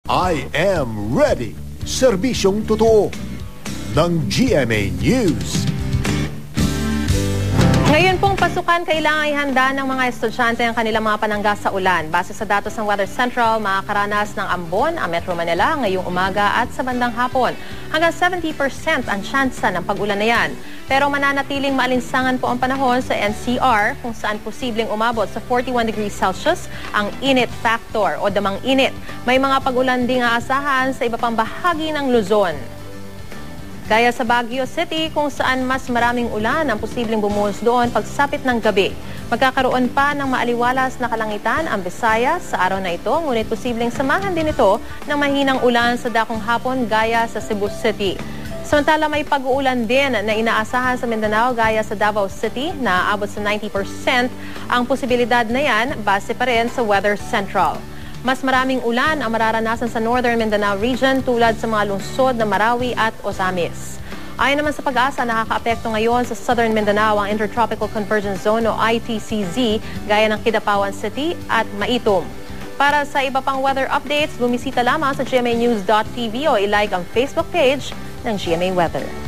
I am ready. Serbisyong totoo ng GMA News. Ngayon pong pasukan, kailangan ihanda ng mga estudyante ang kanilang mga panangga sa ulan. Base sa datos ng Weather Central, makakaranas ng ambon ang Metro Manila ngayong umaga at sa bandang hapon. Hanggang 70% ang tsansa ng pag-ulan na yan. Pero mananatiling maalinsangan po ang panahon sa NCR kung saan posibleng umabot sa 41 degrees Celsius ang init factor o damang init. May mga pag-ulan ding aasahan sa iba pang bahagi ng Luzon. Gaya sa Baguio City kung saan mas maraming ulan ang posibleng bumuhos doon pagsapit ng gabi. Magkakaroon pa ng maaliwalas na kalangitan ang Visayas sa araw na ito, ngunit posibleng samahan din ito ng mahinang ulan sa dakong hapon gaya sa Cebu City. Samantala may pag-uulan din na inaasahan sa Mindanao gaya sa Davao City na aabot sa 90%. Ang posibilidad na yan base pa rin sa Weather Central. Mas maraming ulan ang mararanasan sa Northern Mindanao region tulad sa mga lungsod na Marawi at Ozamis. Ayon naman sa Pag-asa, nakakaapekto ngayon sa Southern Mindanao ang Intertropical Convergence Zone o ITCZ gaya ng Kidapawan City at Maitom. Para sa iba pang weather updates, bumisita lamang sa gmanews.tv o ilike ang Facebook page ng GMA Weather.